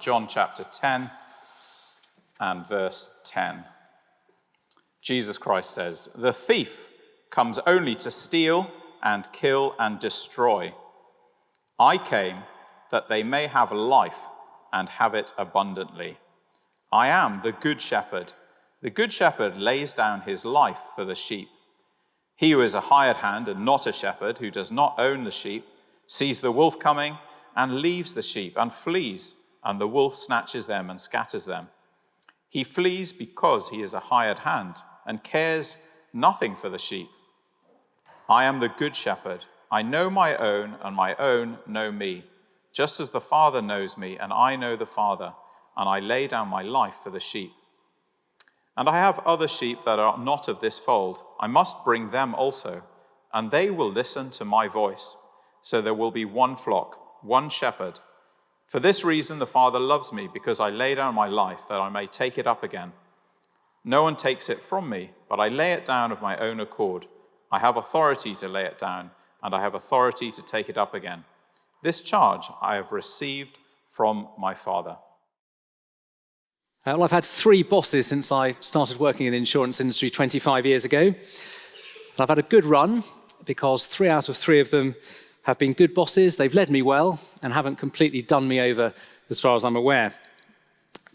John chapter 10 and verse 10. Jesus Christ says, "The thief comes only to steal and kill and destroy. I came that they may have life and have it abundantly. I am the good shepherd. The good shepherd lays down his life for the sheep. He who is a hired hand and not a shepherd, who does not own the sheep, sees the wolf coming and leaves the sheep and flees, and the wolf snatches them and scatters them. He flees because he is a hired hand and cares nothing for the sheep. I am the good shepherd. I know my own, and my own know me, just as the Father knows me, and I know the Father, and I lay down my life for the sheep. And I have other sheep that are not of this fold. I must bring them also, and they will listen to my voice. So there will be one flock, one shepherd. For this reason the Father loves me, because I lay down my life that I may take it up again. No one takes it from me, but I lay it down of my own accord. I have authority to lay it down, and I have authority to take it up again. This charge I have received from my Father." Well, I've had 3 bosses since I started working in the insurance industry 25 years ago. And I've had a good run because 3 out of 3 of them have been good bosses. They've led me well and haven't completely done me over as far as I'm aware.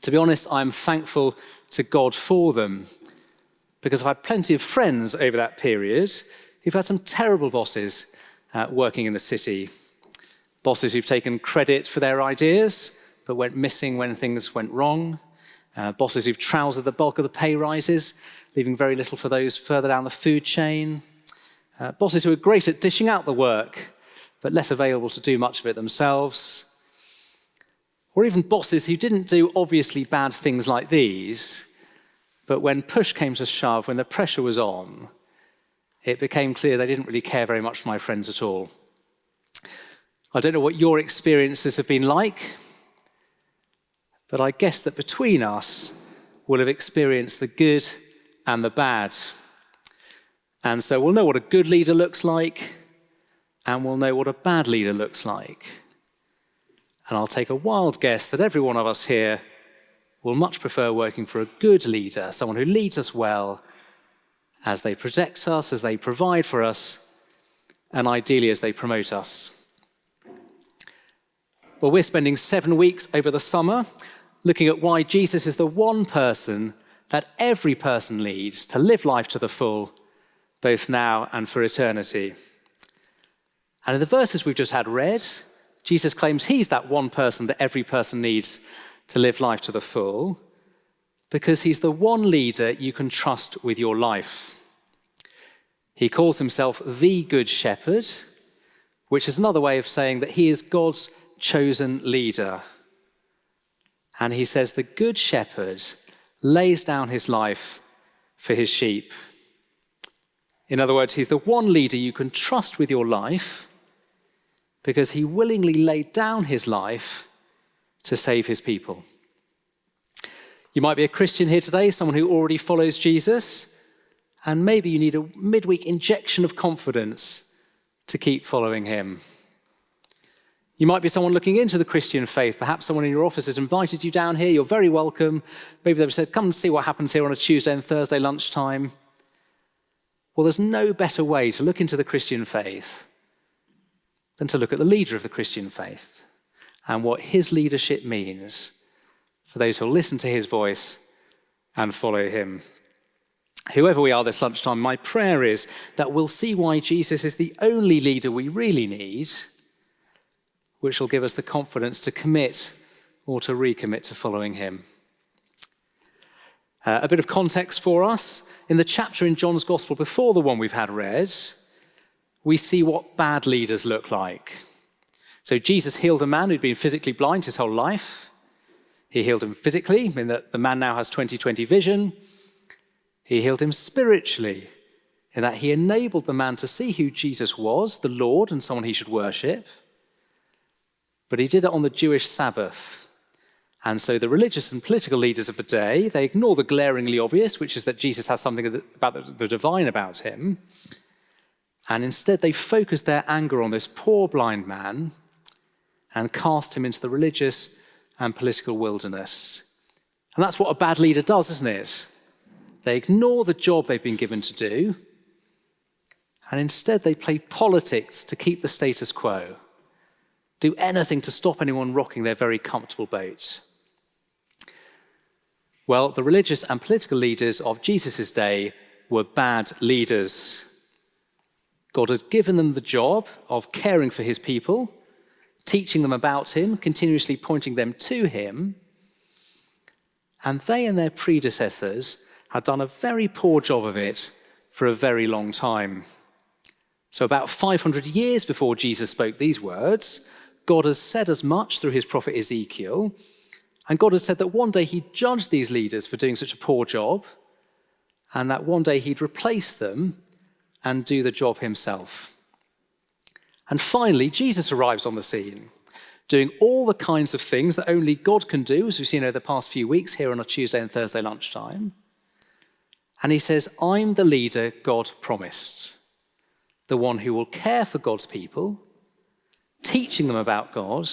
To be honest, I'm thankful to God for them, because I've had plenty of friends over that period who've had some terrible bosses working in the city. Bosses who've taken credit for their ideas, but went missing when things went wrong. Bosses who've trousered the bulk of the pay rises, leaving very little for those further down the food chain. Bosses who are great at dishing out the work, but less available to do much of it themselves. Or even bosses who didn't do obviously bad things like these, but when push came to shove, when the pressure was on, it became clear they didn't really care very much for my friends at all. I don't know what your experiences have been like, but I guess that between us, we'll have experienced the good and the bad. And so we'll know what a good leader looks like, and we'll know what a bad leader looks like. And I'll take a wild guess that every one of us here will much prefer working for a good leader, someone who leads us well, as they protect us, as they provide for us, and ideally as they promote us. Well, we're spending 7 weeks over the summer looking at why Jesus is the one person that every person needs to live life to the full, both now and for eternity. And in the verses we've just had read, Jesus claims he's that one person that every person needs to live life to the full, because he's the one leader you can trust with your life. He calls himself the Good Shepherd, which is another way of saying that he is God's chosen leader. And he says the Good Shepherd lays down his life for his sheep. In other words, he's the one leader you can trust with your life, because he willingly laid down his life to save his people. You might be a Christian here today, someone who already follows Jesus, and maybe you need a midweek injection of confidence to keep following him. You might be someone looking into the Christian faith. Perhaps someone in your office has invited you down here. You're very welcome. Maybe they've said, come and see what happens here on a Tuesday and Thursday lunchtime. Well, there's no better way to look into the Christian faith than to look at the leader of the Christian faith and what his leadership means for those who will listen to his voice and follow him. Whoever we are this lunchtime, my prayer is that we'll see why Jesus is the only leader we really need, which will give us the confidence to commit or to recommit to following him. A bit of context for us. In the chapter in John's Gospel before the one we've had read, we see what bad leaders look like. So Jesus healed a man who'd been physically blind his whole life. He healed him physically, in that the man now has 20/20 vision. He healed him spiritually, in that he enabled the man to see who Jesus was, the Lord, and someone he should worship. But he did it on the Jewish Sabbath. And so the religious and political leaders of the day, they ignore the glaringly obvious, which is that Jesus has something about the divine about him. And instead they focus their anger on this poor blind man and cast him into the religious and political wilderness. And that's what a bad leader does, isn't it? They ignore the job they've been given to do, and instead they play politics to keep the status quo, do anything to stop anyone rocking their very comfortable boat. Well, the religious and political leaders of Jesus' day were bad leaders. God had given them the job of caring for his people, teaching them about him, continuously pointing them to him, and they and their predecessors had done a very poor job of it for a very long time. So about 500 years before Jesus spoke these words, God has said as much through his prophet Ezekiel, and God has said that one day he'd judge these leaders for doing such a poor job, and that one day he'd replace them and do the job himself. And finally, Jesus arrives on the scene, doing all the kinds of things that only God can do, as we've seen over the past few weeks here on a Tuesday and Thursday lunchtime. And he says, I'm the leader God promised, the one who will care for God's people, teaching them about God,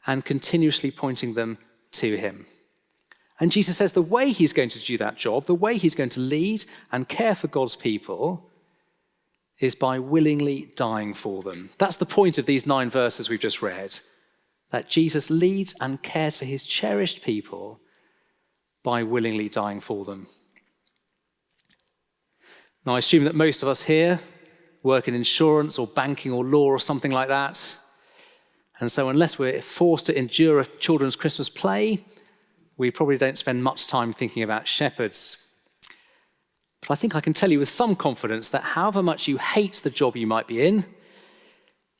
and continuously pointing them to him. And Jesus says the way he's going to do that job, the way he's going to lead and care for God's people, is by willingly dying for them. That's the point of these 9 verses we've just read, that Jesus leads and cares for his cherished people by willingly dying for them. Now, I assume that most of us here work in insurance or banking or law or something like that. And so unless we're forced to endure a children's Christmas play, we probably don't spend much time thinking about shepherds. But I think I can tell you with some confidence that however much you hate the job you might be in,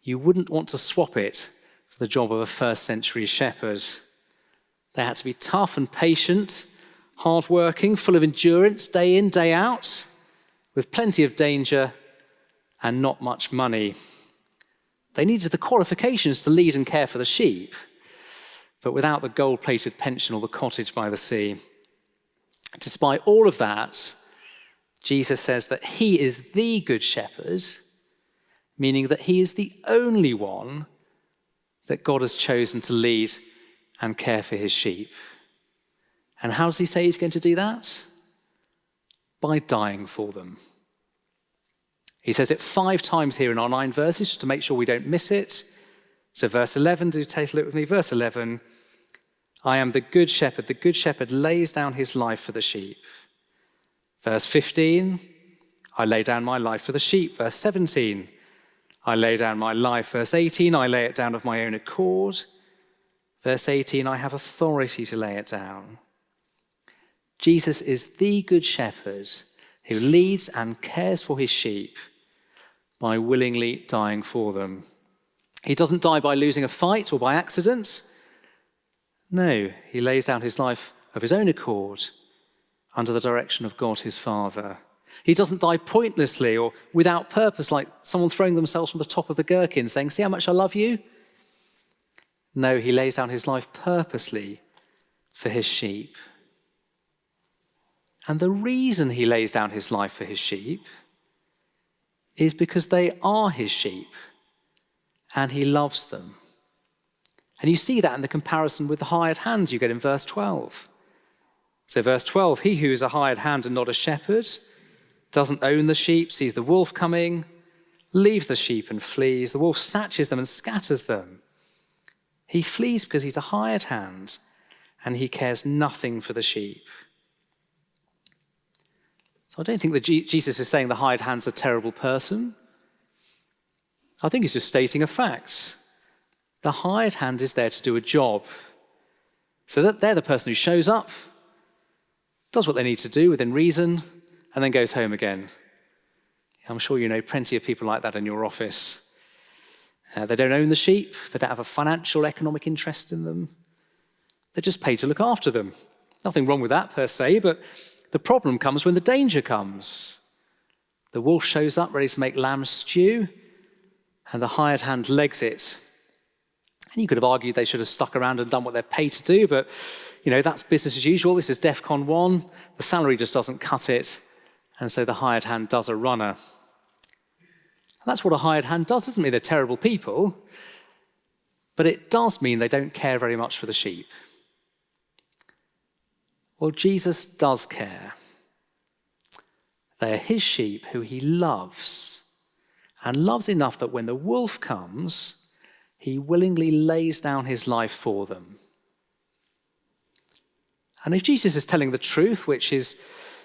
you wouldn't want to swap it for the job of a first century shepherd. They had to be tough and patient, hardworking, full of endurance, day in, day out, with plenty of danger and not much money. They needed the qualifications to lead and care for the sheep, but without the gold-plated pension or the cottage by the sea. Despite all of that, Jesus says that he is the good shepherd, meaning that he is the only one that God has chosen to lead and care for his sheep. And how does he say he's going to do that? By dying for them. He says it 5 times here in our 9 verses, just to make sure we don't miss it. So verse 11, do take a look with me. Verse 11, I am the good shepherd lays down his life for the sheep. Verse 15, I lay down my life for the sheep. Verse 17, I lay down my life. Verse 18, I lay it down of my own accord. Verse 18, I have authority to lay it down. Jesus is the good shepherd who leads and cares for his sheep by willingly dying for them. He doesn't die by losing a fight or by accident. No, he lays down his life of his own accord under the direction of God his Father. He doesn't die pointlessly or without purpose, like someone throwing themselves from the top of the gherkin saying, see how much I love you? No, he lays down his life purposely for his sheep. And the reason he lays down his life for his sheep is because they are his sheep and he loves them. And you see that in the comparison with the hired hand you get in verse 12. So verse 12, he who is a hired hand and not a shepherd, doesn't own the sheep, sees the wolf coming, leaves the sheep and flees. The wolf snatches them and scatters them. He flees because he's a hired hand and he cares nothing for the sheep. So I don't think that Jesus is saying the hired hand's a terrible person. I think he's just stating a fact. The hired hand is there to do a job. So that they're the person who shows up, does what they need to do within reason, and then goes home again. I'm sure you know plenty of people like that in your office. They don't own the sheep. They don't have a financial, economic interest in them. They're just paid to look after them. Nothing wrong with that per se, but the problem comes when the danger comes. The wolf shows up ready to make lamb stew, and the hired hand legs it. And you could have argued they should have stuck around and done what they're paid to do, but, that's business as usual. This is DEFCON 1. The salary just doesn't cut it, and so the hired hand does a runner. And that's what a hired hand does, doesn't it? They're terrible people, but it does mean they don't care very much for the sheep. Well, Jesus does care. They are his sheep who he loves, and loves enough that when the wolf comes, he willingly lays down his life for them. And if Jesus is telling the truth, which his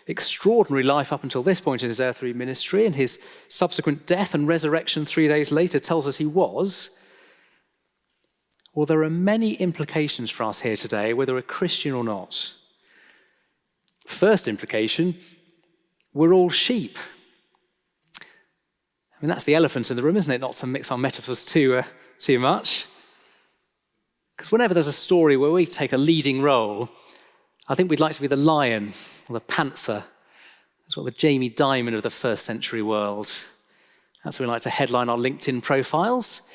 extraordinary life up until this point in his earthly ministry and his subsequent death and resurrection 3 days later tells us he was, well, there are many implications for us here today, whether we're Christian or not. First implication, we're all sheep. I mean, that's the elephant in the room, isn't it? Not to mix our metaphors too much. Because whenever there's a story where we take a leading role, I think we'd like to be the lion or the panther. That's what the Jamie Dimon of the first century world. That's what we like to headline our LinkedIn profiles.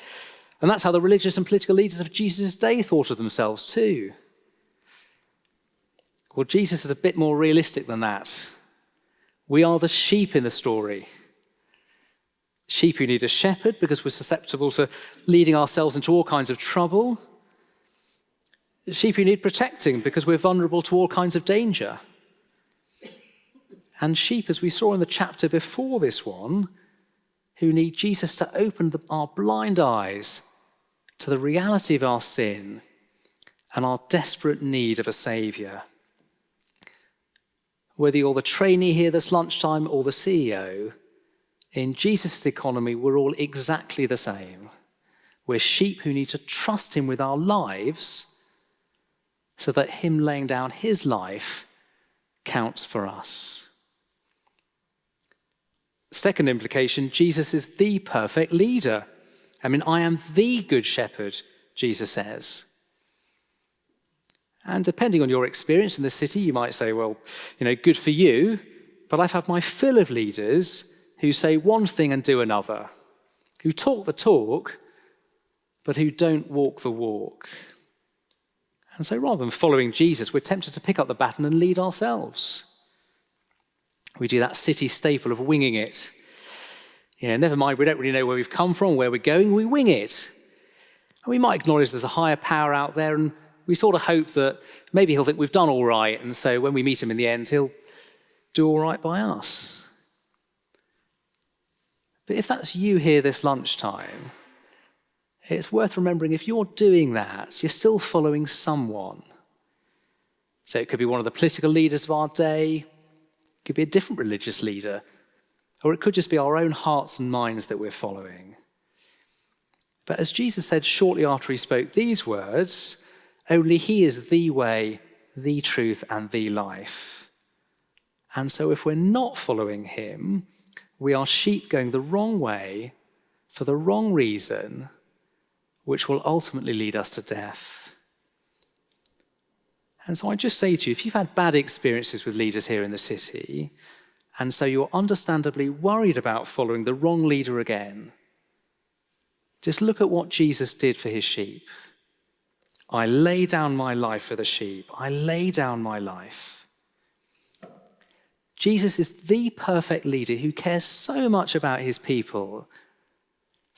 And that's how the religious and political leaders of Jesus' day thought of themselves too. Well, Jesus is a bit more realistic than that. We are the sheep in the story. Sheep who need a shepherd because we're susceptible to leading ourselves into all kinds of trouble. Sheep who need protecting because we're vulnerable to all kinds of danger. And sheep, as we saw in the chapter before this one, who need Jesus to open our blind eyes to the reality of our sin and our desperate need of a saviour. Whether you're the trainee here this lunchtime or the CEO, in Jesus' economy, we're all exactly the same. We're sheep who need to trust him with our lives so that him laying down his life counts for us. Second implication, Jesus is the perfect leader. I mean, I am the good shepherd, Jesus says. And depending on your experience in the city, you might say, well, good for you, but I've had my fill of leaders who say one thing and do another, who talk the talk, but who don't walk the walk. And so rather than following Jesus, we're tempted to pick up the baton and lead ourselves. We do that city staple of winging it. Never mind, we don't really know where we've come from, where we're going, we wing it. And we might acknowledge there's a higher power out there, and we sort of hope that maybe he'll think we've done all right, and so when we meet him in the end, he'll do all right by us. But if that's you here this lunchtime, it's worth remembering if you're doing that, you're still following someone. So it could be one of the political leaders of our day, it could be a different religious leader, or it could just be our own hearts and minds that we're following. But as Jesus said shortly after he spoke these words, only he is the way, the truth, and the life. And so if we're not following him, we are sheep going the wrong way for the wrong reason, which will ultimately lead us to death. And so I just say to you, if you've had bad experiences with leaders here in the city, and so you're understandably worried about following the wrong leader again, just look at what Jesus did for his sheep. I lay down my life for the sheep. I lay down my life. Jesus is the perfect leader who cares so much about his people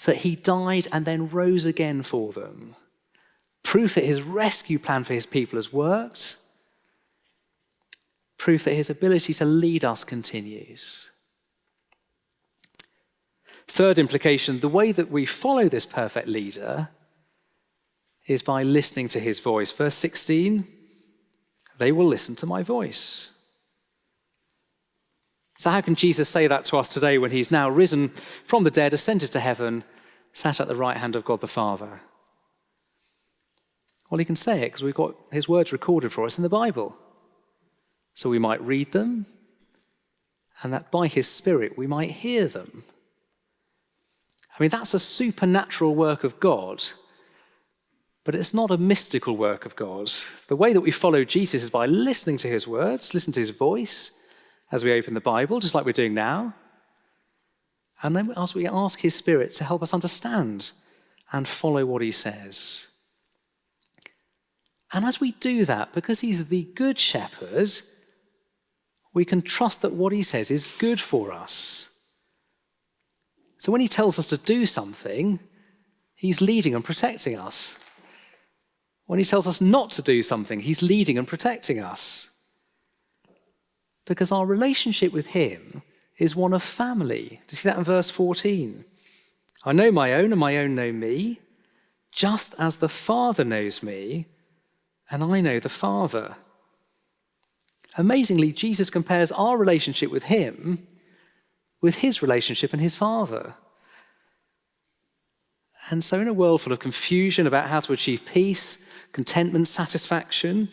that he died and then rose again for them. Proof that his rescue plan for his people has worked. Proof that his ability to lead us continues. Third implication, the way that we follow this perfect leader is by listening to his voice. Verse 16, they will listen to my voice. So how can Jesus say that to us today when he's now risen from the dead, ascended to heaven, sat at the right hand of God the Father? Well, he can say it because we've got his words recorded for us in the Bible. So we might read them, and that by his Spirit we might hear them. I mean, that's a supernatural work of God, but it's not a mystical work of God. The way that we follow Jesus is by listening to his words, listen to his voice as we open the Bible, just like we're doing now. And then as we ask his Spirit to help us understand and follow what he says. And as we do that, because he's the good shepherd, we can trust that what he says is good for us. So when he tells us to do something, he's leading and protecting us. When he tells us not to do something, he's leading and protecting us. Because our relationship with him is one of family. Do you see that in verse 14? I know my own and my own know me, just as the Father knows me and I know the Father. Amazingly, Jesus compares our relationship with him with his relationship and his Father. And so in a world full of confusion about how to achieve peace, contentment, satisfaction,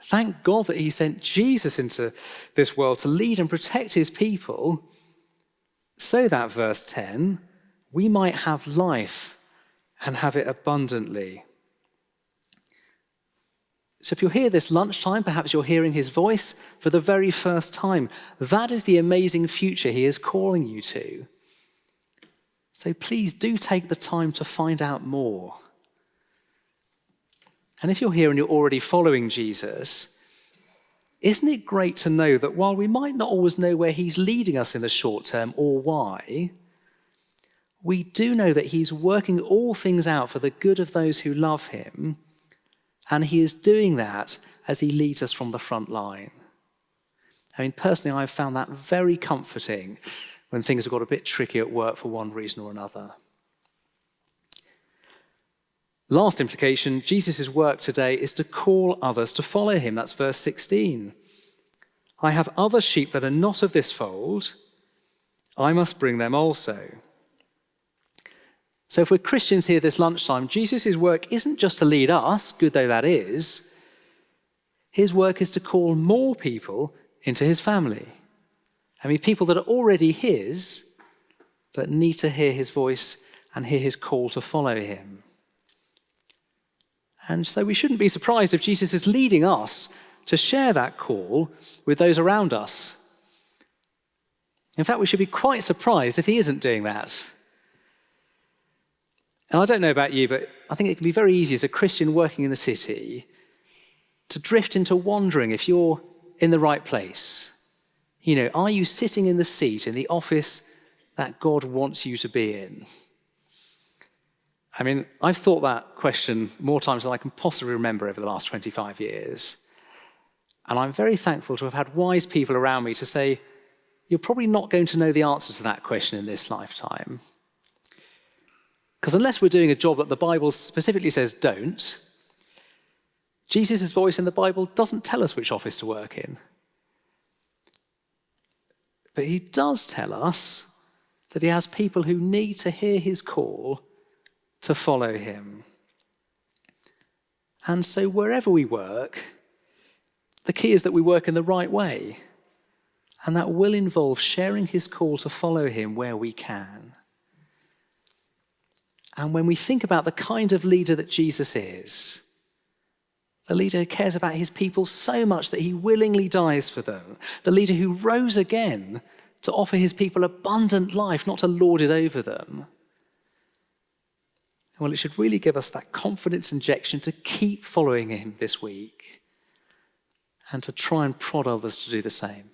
thank God that he sent Jesus into this world to lead and protect his people so that, verse 10, we might have life and have it abundantly. So if you're here this lunchtime, perhaps you're hearing his voice for the very first time. That is the amazing future he is calling you to. So please do take the time to find out more. And if you're here and you're already following Jesus, isn't it great to know that while we might not always know where he's leading us in the short term or why, we do know that he's working all things out for the good of those who love him, and he is doing that as he leads us from the front line. I mean, personally, I've found that very comforting when things have got a bit tricky at work for one reason or another. Last implication, Jesus' work today is to call others to follow him. That's verse 16. I have other sheep that are not of this fold. I must bring them also. So if we're Christians here this lunchtime, Jesus' work isn't just to lead us, good though that is. His work is to call more people into his family. I mean, people that are already his, but need to hear his voice and hear his call to follow him. And so we shouldn't be surprised if Jesus is leading us to share that call with those around us. In fact, we should be quite surprised if he isn't doing that. And I don't know about you, but I think it can be very easy as a Christian working in the city to drift into wondering if you're in the right place. You know, are you sitting in the seat in the office that God wants you to be in? I mean, I've thought that question more times than I can possibly remember over the last 25 years. And I'm very thankful to have had wise people around me to say, you're probably not going to know the answer to that question in this lifetime. Because unless we're doing a job that the Bible specifically says don't, Jesus' voice in the Bible doesn't tell us which office to work in. But he does tell us that he has people who need to hear his call to follow him. And so wherever we work, the key is that we work in the right way. And that will involve sharing his call to follow him where we can. And when we think about the kind of leader that Jesus is, the leader who cares about his people so much that he willingly dies for them, the leader who rose again to offer his people abundant life, not to lord it over them, well, it should really give us that confidence injection to keep following him this week and to try and prod others to do the same.